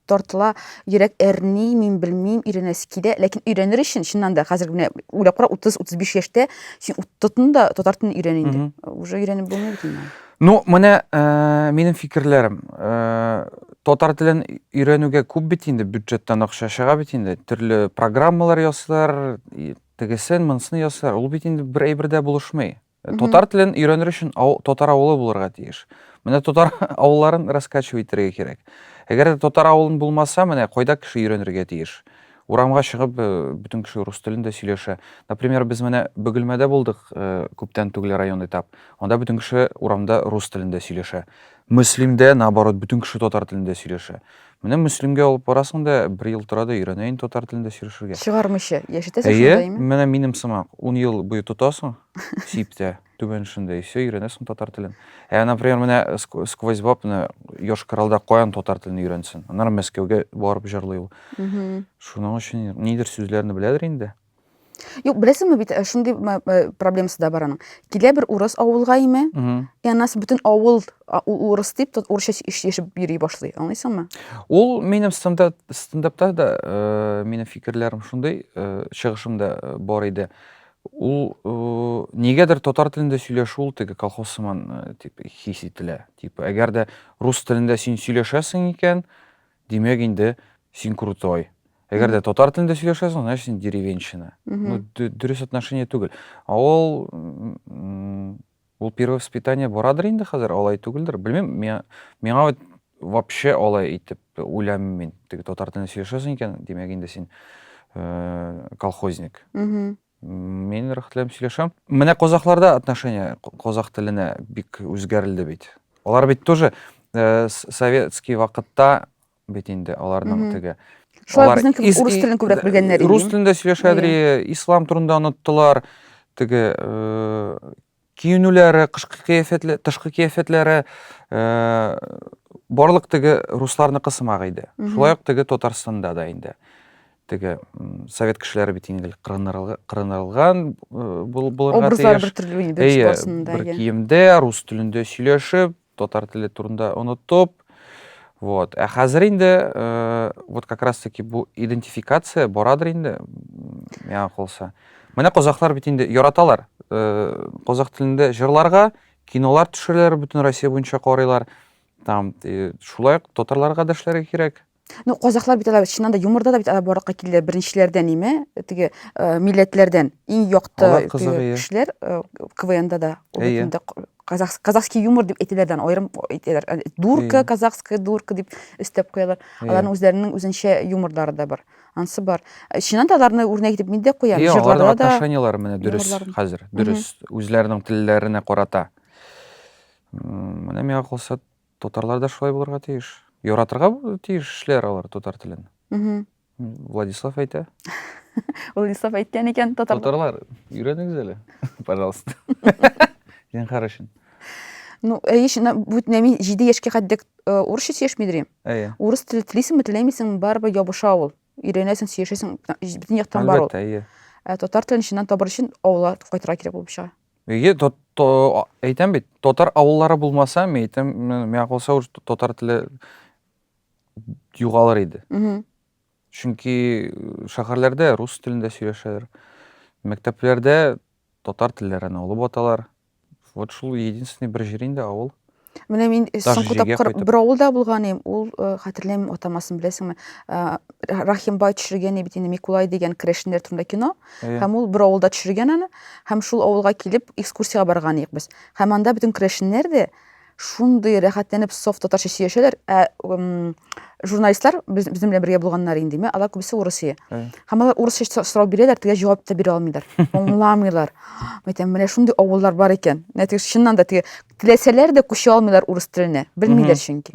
тартыла, йөрәк әрни, мин белмим, өйрәнәсе килә. Ләкин өйрәнер өчен чыннан да хәзер менә уйлап кара 30-35 яшьтә син тотын да татар телен өйрән инде. Уже өйрәнеп булмый бит инде. Ну, менә минем фикерләрем. Татар телен өйрәнүгә күп бит инде бюджеттан акча чыга бит инде. Төрле программалар ясыйлар, тегесен, монысын ясыйлар. Ул бит инде бер әйбердә булышмый. Татар телен өйрәнер өчен татар авылы булырга тиеш. Менә татар авылларын раскачивать итәргә кирәк. Әгәр дә татар авылын булмаса, менә кайда кеше өйрәнергә тиеш. Урамга чыгып, бүтән кеше рус телендә сөйләшә. Например, без менә Бөгелмәдә булдык, күптән түгел район этап. Анда бүтән кеше урамда рус телендә сөйләшә. Мөслимдә, наоборот, бүтән кеше татар телендә сөйләшә. Менә Мөслимгә алып барасың да, 1 ел тора да өйрәнә инде татар телендә сөйләшергә. Чыгармыйча яшәтәсең шундаймы? Менә минем сымак 10 ел буе тотасың, сиптә, түбәншендә, и все, өйрәнәсең татар телен. Например, менә сквозь-баб, Йошкар-Олада каян татар телен өйрәнсен? Аннан Мәскәүгә барып җырлый ул. Шуның өчен нидер сүзләрне беләдер инде. Юк, беләсеңме бит, шундый проблемасы да бар аның. Килә бер урыс авылга име, аннасы бүтән авыл урыс дип, урысча яшәп йөри башлый. Аңлыйсыңмы? Ул минем стендапта да минем фикерләрем шундый, чыгышымда бар иде. Ул нигәдер татар телендә сөйләшү ул теге колхоз сыман хис ителә. Әгәр дә рус телендә син сөйләшәсең икән, димәк инде син крутой. Әгәр дә татар телендә сөйләшәсең, значит син деревенщина. Дөрес отношение түгел. Ул первое воспитание борадыр инде хәзер, алай түгелдер. Белмим, миңа вообще алай итеп уйламыйм мин. Теге татар телендә сөйләшәсең икән, димәк инде син колхозник. Мин рәхәтләнеп сөйләшәм. Менә казакларда отношение казак теленә бик үзгәрелде бит. Алар бит тоже советский вакытта бит инде аларның теге. Шулай безнең кебек урыс телен күбрәк белгәннәр иде. Рус телендә сөйләшәдер, ислам турында оныттылар. Теге киенүләре, кышкы кыяфәтләре, тышкы кыяфәтләре барлык теге русларны кысымак иде. Шулай ук теге Татарстанда да инде. Теге совет кешеләре бит инде кырынырылган булырга тиеш. Образлар бер төрле инде басында. Бер киемдә, рус телендә сөйләшеп, татар теле турында онытып. Вот. Хәзер инде вот как раз таки бу идентификация борадыр инде. Миңа калса. Менә казаклар бит инде яраталар. Казак телендә җырларга, кинолар төшерәләр, бөтен Россия буенча карыйлар. Там шулай ук татарларга да эшләргә кирәк. Ну, казаклар бит алар чыннан да юморда да бит баракка килделәр. Беренчеләрдән име, теге милләтләрдән иң якты кешеләр КВНда да. Казахский юмор дип әйтәләрдән аерым әйтәләр. Дурка, казахская дурка дип өстәп куялар. Аларның үзләренең үзенчә юморлары да бар. Ансы бар. Чыннан да аларны үрнәк итеп мин дә куям. Җырларда да отношенияләр менә дөрес хәзер. Дөрес үзләренең телләренә карата. Менә миңа калса татарлар да шулай булырга тиеш. Яратырга тиеш эшләр алар татар телен. Владислав әйтә. Владислав әйткән икән Татарлар, өйрәнегез әле, пожалуйста. Дин харашын. Ну, мин 7 яшькә кадәр урысча сөйләшмидем. Урыс теле телисеңме, теләмисеңме, барыбер ябыша ул. Өйрәнәсең, сөйләшәсең, бөтен яктан бар ул. Татар телен чыннан табыр өчен авылга кайтырга кирәк булып чыга. Әйтәм бит, татар авыллары булмаса, миңа калса татар теле югалыр иде. Чөнки шәһәрләрдә рус телендә сөйләшәләр. Мәктәпләрдә татар телләрен алып аталар. Вот шул единственный бер җир инде авыл. Менә мин соңгы җиргә тапкыр кайтып. бер авылда булган идем. Ул хәтерләмим атамасын беләсеңме? Рахимбай төшергән бит инде Микулай дигән керәшеннәр турында кино. Һәм ул бер авылда төшергән аны. Һәм шул авылга килеп экскурсиягә барган идек без. Һәм анда бөтен керәшеннәр дә шундый рәхәтләнеп софт татарча сөйләшәләр. Журналистлар безнең белән бергә булганнар инде, алар күбесе урысча. Һәм алар урысча сорау бирәләр, тегә җавап та бирә алмыйлар. Аңламыйлар. Мәйтәм, менә шундый авыллар бар икән. Нәтиҗә чыннан да теге теләсәләр дә күчә алмыйлар урыс теленә. Белмиләр чөнки.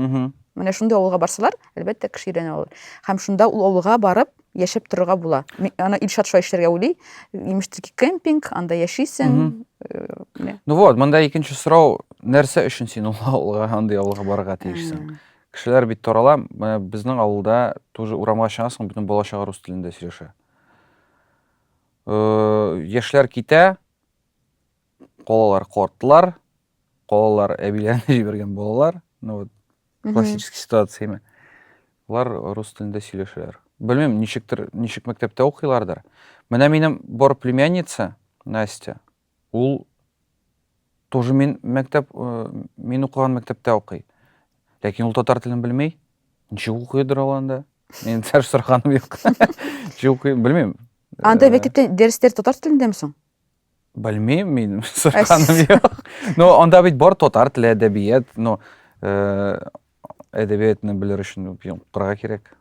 Менә шундый авылга барсалар, әлбәттә кеше өйрәнә алыр. Һәм шунда ул авылга барып яшәп торырга була. Аны Илшат шулай эшләргә уйлый. Имештер кемпинг, анда яшисең. Ну вот, монда икенче сорау, нәрсә өчен син ул авылга, андый авылга барырга тиешсең? Кешеләр бит тарала, безнең авылда тоже урамга чыгасың, бөтен бала-чага рус телендә сөйләшә. Яшьләр китә, калалар картлар, калалар әбиләрне җибәргән балалар. Ну вот, классический ситуация. Алар рус телендә сөйләшәләр. Белмим, ничек мәктәптә укыйлардыр. Менә минем бар племянница Настя. Ул тоже мин укыган мәктәптә укый. Ләкин ул татар телен белмәй. Ничек укыйдыр ул анда? Мин тәш сораганым юк. Ничек укый, белмим. Анда мәктәптә дәресләр татар телендәме соң? Белмим, мин сораганым юк. Но анда бит бар татар теле, әдәбият, но әдәбиятны белер өчен укырга кирәк.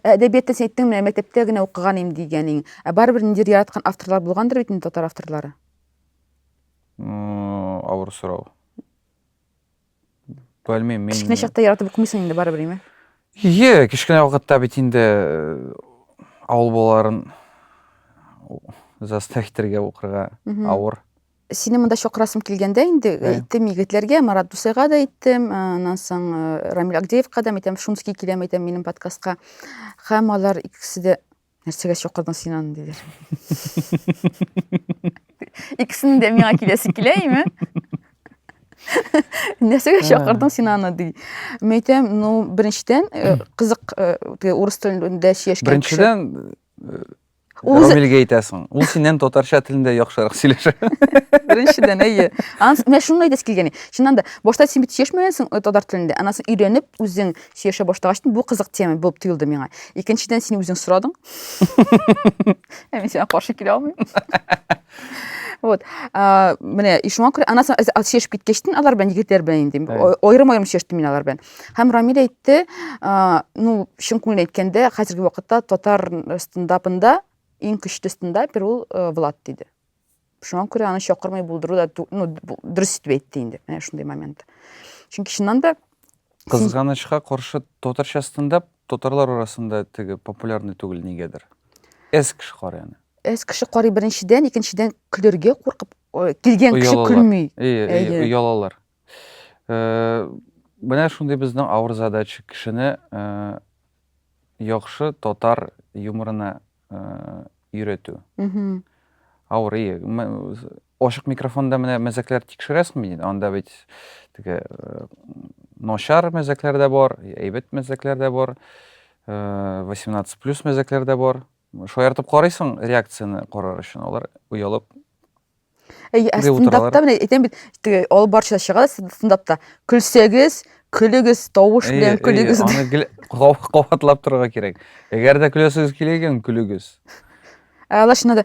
Әдәбиятта син әйттең, менә мәктәптә генә укыган идем дигәнең. Барыбер ниндидер яраткан авторлар булгандыр бит инде татар авторлары. Авыр сорау. Белмим, мин. Кичкенә чакта яратып укымыйсың инде барыбер, име? Кичкенә вакытта бит инде авыл балаларын заставитергә укырга авыр. Сине монда чакырасым килгәндә инде әйттем егетләргә, Марат Дусайга да әйттем, аннан соң Рамил Агдеевка да әйтәм, Шумский киләм әйтәм минем подкастка. Һәм алар икесе дә нәрсәгә чакырдың син аны диләр. Икесен дә миңа киләсе килә, име? Нәрсәгә чакырдың син аны ди. Мәйтәм, ну, беренчедән кызык урыс телендә сөйләшкән. Беренчедән Рамилгә әйтәсең. Ул синнән татарча телендә яхшырак сөйләшә. Беренчедән, әйе. Мен шуны әйтәс килгән. Чыннан да, башта син бит сөйләшмәгәнсең татар телендә. Аннан соң өйрәнеп, үзең сөйләшә башлагач, бу кызык тема булып тоелды миңа. Икенчедән син үзең сорадың. Мен сиңа каршы килә алмыйм. Вот. Менә ишуңа күрә аннан соң сөйләшеп киткәчтен алар белән егетләр белән инде. Аерым-аерым сөйләштем мин алар белән. Һәм Рамил әйтте, ну, чын күңелен әйткәндә, хәзерге вакытта татар стендапында иң көчле стендапер ул Влад диде. Шуңа күрә аны чакырмай булдыру да, ну, дөрес итеп әйтте инде. Менә шундый момент. Чөнки чыннан да кызганычка каршы татарча стендап татарлар арасында теге популярный түгел нигәдер. Эс кеше карый аны. Эс кеше карый беренчедән, икенчедән көләргә куркып, килгән кеше көлми. Уялалар. Менә шундый безнең авыр задача кешене яхшы татар юморына өйрәтү. Авыр, ачык микрофонда менә мәзәкләр тикшерәсеңме? Анда бит теге начар мәзәкләр дә бар, әйбәт мәзәкләр дә бар, 18+ мәзәкләр дә бар. Шаяртып карыйсың, реакцияны карар өчен алар уялып. Стендапта менә әйтәм бит, теге алып барча чыга стендапта. Көлсәгез, көлегез, тавыш белән көлегез. Аны кабатлап торырга кирәк. Әгәр дә көләсегез килә икән, көлегез. Алар шуны да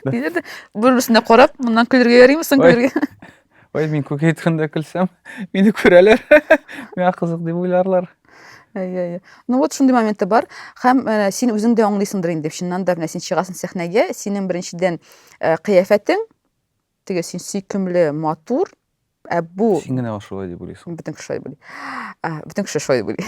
диде, бүрүсенә карап, моннан көлергә ярыймы соң көлергә? Ой, мин күкәй торганда көлсәм, мине күрәләр. Миңа кызык дип уйларлар. Ну вот шундый моменты бар. Һәм син үзең дә аңлыйсыңдыр инде. Шуннан да менә син чыгасың сәхнәгә, синең беренчедән кыяфәтең, теге син сөйкемле, матур, бу Син генә шулай дип уйлыйсың. Бөтен кеше шулай буйлый. Бөтен кеше шулай буйлый.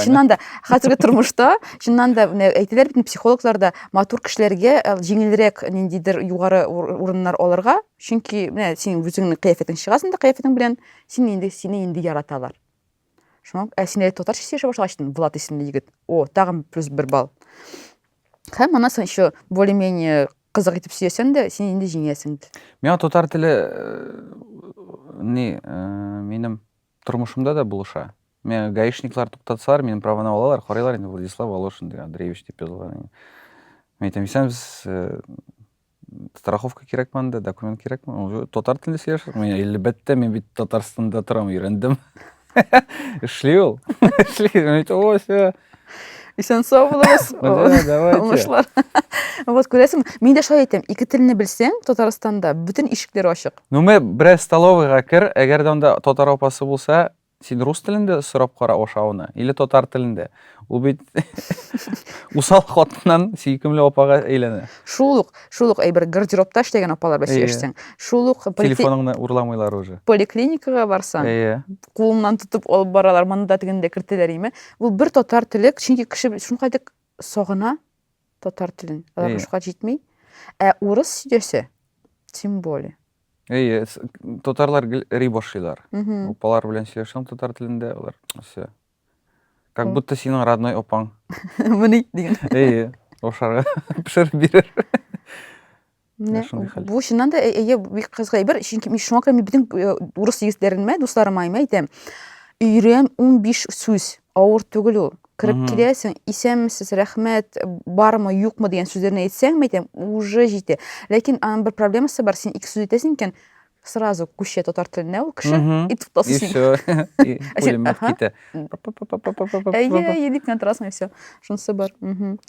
Шуннан да хәзерге тормышта, шуннан да әйтәләр бит психологлар да матур кешеләргә җиңелрәк ниндидер югары урыннар алырга, чөнки менә син үзеңнең кыяфәтең чыгасың да кыяфәтең белән сине инде яраталар. Шуңа син татарча сөйләшә башлагачтын, Влад исемле егет. Тагын плюс 1 балл. Һәм аннан соң еще более-менее кызык итеп сөйләсәң дә, син инде җиңәсең. Миңа татар теле минем тормышымда да булыша. Гаишниклар туктатсалар, минем праваны алалар, карыйлар инде Владислав Волошин, Андреевич дип язылган. Мен айтам, біз страховка керек мында, документ керек ма? Ол татар тілінде сөйлесіп, мен әлбәттә мен бит Татарстанда тұрам, үйрендім. Эшли ул. Эшли. Мен айтам, ой, все. Исән сау булыгыз. Давайте. Алмашлар. Вот күрәсең, мин дә шулай әйтәм, ике телне белсәң, Татарстанда бүтән ишекләр ачык. Ну, мен бераз столовыйга кер, әгәр дә анда татар апасы булса, син рус телендә сорап кара ашауны, или татар телендә. Ул бит усал хатыннан сөйкемле апага әйләнә. Шул ук әйбер гардеробта эшләгән апалар белән Әйе. сөйләшсәң. Шул ук Телефоныңны урламыйлар уже. поликлиникага барсаң, Әйе. кулыннан тотып алып баралар, монда тегендә кертәләр име. Бу бер татар теле, чөнки кеше шункадәк сагына татар телен. Алар Әйе. шуңа җитми. Ә урыс сөйләсә, тем более. Әйе, татарлар ри башлыйлар. Мгм. Апалар белән сөйләшәм татар телендә, алар все. Как М. будто синең родной апаң. Моны дигән. Әйе, ашарга пешереп бирер. Менә шундый хәл. бу чыннан да әйе бик кызык әйбер, чөнки мин шуңа күрә бөтен урыс егетләремә, дусларыма әйтәм. Өйрән 15 сүз. Авыр түгел ул. Кіріп Мгм. келесің, исәнмісіз, рәхмәт, бармы, юкмы деген сүздерін әйтсәң, әйтәм, уже җитә. Ләкин аның бір проблемасы бар, сен ике сүз әйтәсең икән, сразу күчә татар теленә ул кеше, Мгм. и И тотасың син. все. И сен, пулемет ага. китә. Әйе, дип кенә торасың, и все. Шунысы бар. Мгм.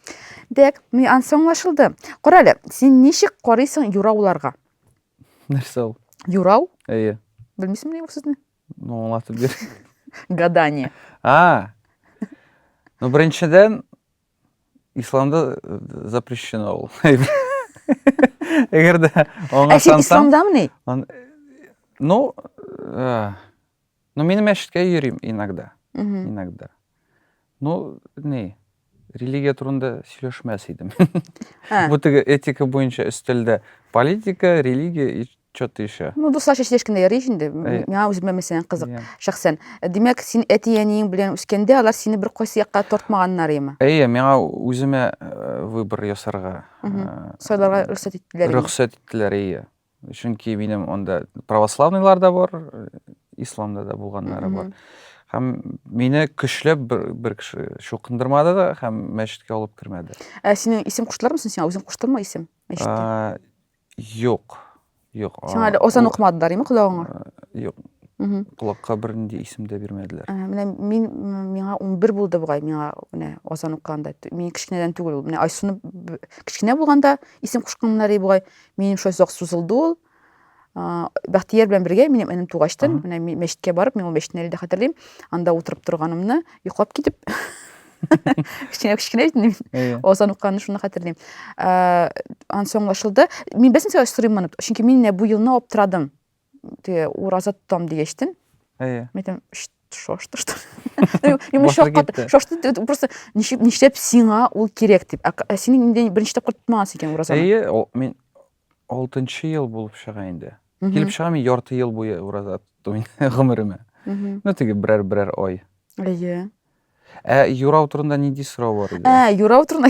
Дәк, мен аңлашылды. Кара әле, син ничек карыйсың юрауларга? Нәрсә ул? Юрау? Әйе. Белмисеңме ул сүзне? Ну, аңлатып бир. Гадание. Ну, беренчедән, исламда запрещено ул. Әгәр дә аңа Ә син ышансаң, исламдамы ни? ну, мин мәчеткә йөрим иногда. Мгм. Иногда. Ну, религия турында сөйләшмәс идем. Ә. Бу теге этика буенча өстәлдә политика, религия и что-то еще. Ну, дусларча сөйләшкәндә ярый инде. Әйе. Миңа үземә мәсәлән кызык. Иә. Шәхсән. Димәк, син әти-әниең белән үскәндә, алар сине бер кайсы якка тартмаганнар име? Әйе, миңа үземә выбор ясарга Сайларга рөхсәт иттеләр име? рөхсәт иттеләр, әйе. Чөнки минем анда православныйлар да бар, исламда да булганнары бар. Һәм мине көчләп бер кеше шукындырмады да, һәм мәчеткә алып кермәде. Синең исем куштылармы син? Үзең куштыңмы исем? Мәчеттә. Юк. Юк. Син әле озан укымадылар име колагыңа? Юк. Мгм. Кулакка бернинди исем дә бирмәделәр. Менә миңа 11 булды бугай, миңа менә озан укканда. Мин кичкенәдән түгел ул. Менә Айсуны кичкенә булганда исем кушканнар иде бугай. Минем шулай зак сузылды ул. Бәхтияр белән бергә минем энем тугачтан, менә мин мәчеткә барып, мин ул мәчетне әле дә хәтерлим. Анда утырып торганымны, йоклап китеп. Кичкенә идем. Әйе. Озан укканны шуны хәтерлим. Ансы аңлашылды. Мин бәсен сәгать сорыйм моны, чөнки мин бу елны аптырадым. Теге ураза тотам дигәчтен. Әйе. Мен айтам, шошты, что ли? Йомшак катты. Шошты, просто нишләп сиңа ул кирәк дип. Синең инде беренче тапкыр тотмагансың икән уразаны. Әйе, мин 6-нчы ел булып чыга инде. Килеп чыга, мин ярты ел буе ураза тоттым гомеремә. Ну, теге берәр ай. Әйе. Юрау турында нинди сорау бар иде? Юрау турында.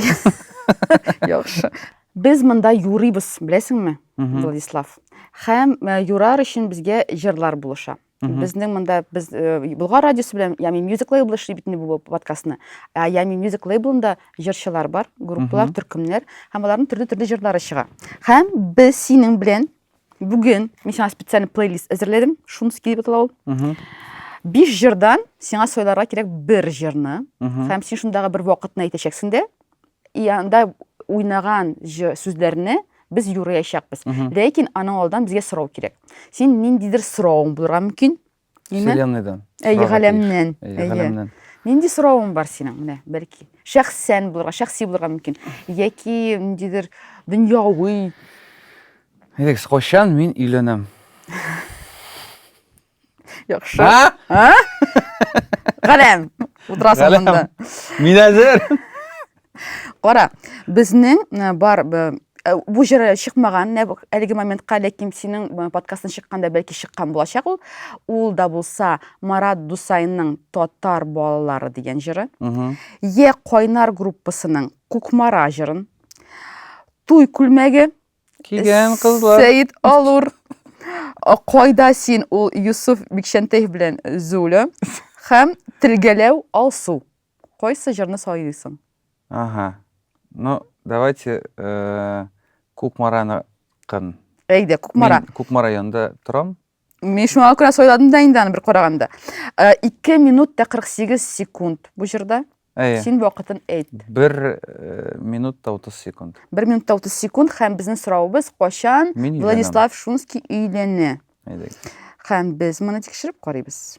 Яхшы. Без монда юрыйбыз, беләсеңме, Владислав? Һәм юрар өчен безгә җырлар булыша. Безнең монда без Болгар радиосы белән Ями Music Label эшли бит бу подкастны. Ями Music Label'ында җырчылар бар, группалар, төркемнәр, һәм аларның төрле җырлары чыга. Һәм без синең белән бүген мин сиңа специаль плейлист әзерләдем. Шунысы дип атала ул. 5 җырдан сиңа сойларга кирәк бер җырны. Һәм син шундагы бер вакытны әйтәчәксең дә, и анда уйнаган сүзләрне без юрыячакбыз. Ләкин аның алдан безгә сорау кирәк. Син ниндидер сорауың булырга мөмкин? Вселенныйдан. Галәмнән. Галәмнән. Нинди сорауың бар синең? Менә, бәлки. Шәхсән булырга, шәхси булырга мөмкин. Яки ниндидер дөньяви. Әйдәк, кайчан мин өйләнәм? Яхшы. Галәм. Утрасың монда. Мин әзер. Кара, безнең бар бу җыр чыкмаган, әлеге моментка, ләкин синең подкастың чыкканда бәлки чыккан булачак ул. Ул да булса Марат Дусайның Татар балалары дигән җыры. Е Кайнар группасының Кукмара җырын. Туй күлмәге Кигән кызлар. Сәйит Алур. Кайда син ул Юсуф Бикшәнтәев белән Зулы. Һәм Тилгәләү Алсу. Кайсы җырны сайлыйсың? Ага. Ну, давайте Кукмараны қын. Әйде, Кукмара. Мен Кукмара районында тұрам. Мен шуңа күрә сайладым да инде аны бер караганда. 2 минут та 48 секунд. Бу җырда син вакытын әйт. 1 минут та 30 секунд. 1 минут та 30 секунд һәм безнең соравыбыз кашан Владислав Шунский өйләнә. Әйдә. Һәм без моны тикшереп карыйбыз.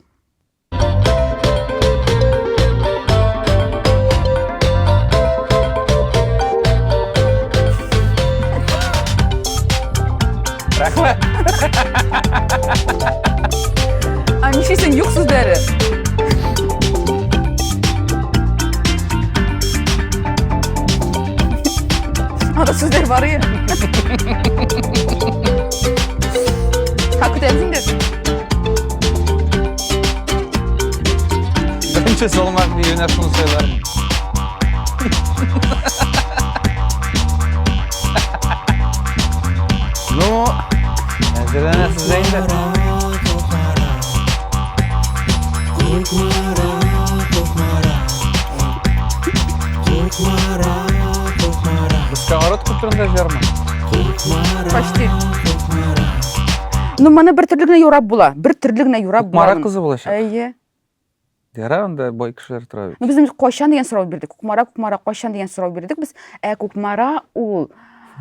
Рәхмәт. Нишесен юк сүзләре. Ада сүзләр бар я. Hakikaten Бірінші солмақ бейіне шunu söylerim. Ну, әзірленесіз әйді. Бұскағарат күптірінде жермі? Почти. Ну, мана бір тірлігіне юрап була. Бір тірлігіне юрап була. Кукмара қызы болашақ. Әйе. Дера, онда бой кішілер тұрады. Ну, біз қошан деген сұрау бердік. Кукмара, қошан деген сұрау бердік. Біз, Кукмара ул.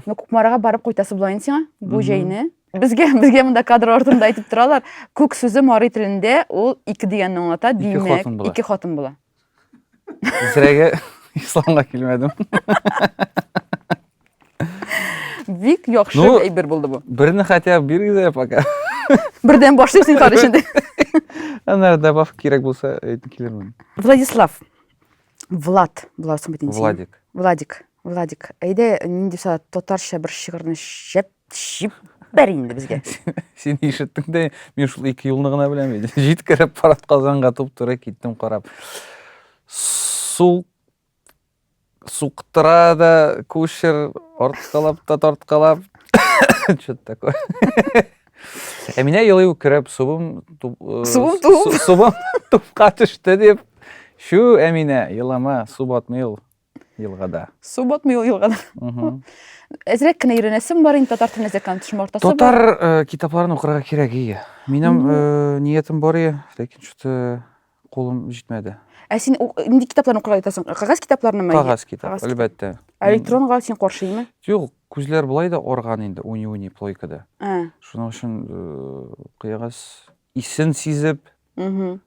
Ну, Кукмараға барып қойтасы болайын сеңа, бұл жайны. Бізге мұнда кадр ортында айтып тұралар. Көк сөзі мари тілінде ол 2 деген оңлата, демек 2 қатын бола. Зірәге исламға келмедім. Вик яқшы әйбір болды бұл. Біріні хотя бергізі пока. Бірден башлайсың қарышынды. Анар добав керек болса әйтін келермін. Владислав. Влад. Владик. Әйде, нендеп сала тотарша бір шығырны жеп бәрейінді бізге. Сен ешіттің де, мен шул 2 еліні ғына білемейді. Жет кіріп парат қазанға тұп тұры кеттім қарап. Су қыттыра да көшір, ортқалап та тортқалап. Что-то такое. Меня елы кіріп, субым тұпқа түшті деп. Шу, әміне, елама, су батмыл елғада. Су батмыл елғада. Әзірек кіні үйренесің бар ен татар тілін әзіркен тұшмартасы бар? Татар китапларын оқырға керек ие. Менің ниетім бар ие, лекен что-то қолым жетмеді. Сен нде китапларын оқырға айтасың? Қағаз китапларына ма? Қағаз китап, әлбәтті. Электронға сен қоршай ма? Жоқ, көзлер бұлай да орған енді, уни-уни плойкада. Шының үшін қиығыз исін сезіп,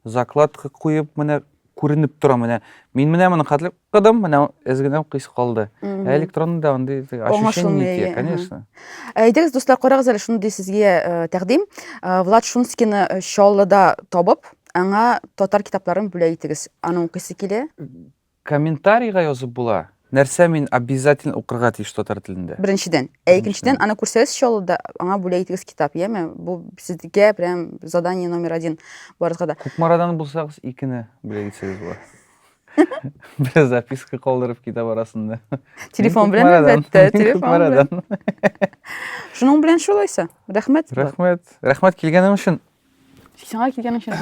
закладқа қойып, міне көрініп тұра, міне. Мен мұны қатылып қадым, міне әзгінем қисы қалды. Электронында ондай ощущение ете, конечно. Әйдегіз, достар, қорағыз әлі шunu сізге тәқдим. Влад Шунскийні шаулыда табып, аңа татар китапларын бүлі етігіз. Аны оқысы келе? Комментарийға язып бұла. Нәрсе мен обязательно оқырға тиіш татар тілінде. Біріншіден. Екіншіден, аны көрсеңіз шаулыда аңа бүлі етігіз китап, еме? Бұл сізге прям задание номер 1 барызғада. Кукмарадан бұлсағыз 2-ні бүлі етсеңіз бұла. Бір записка қолдырып китап арасында. Телефон білен әлбәтті, телефон білен. Шының білен шолайса? Рәхмет. Рәхмет келгенім үшін. Сеңа келгенім үшін.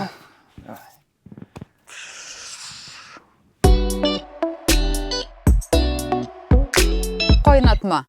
Қойнатма.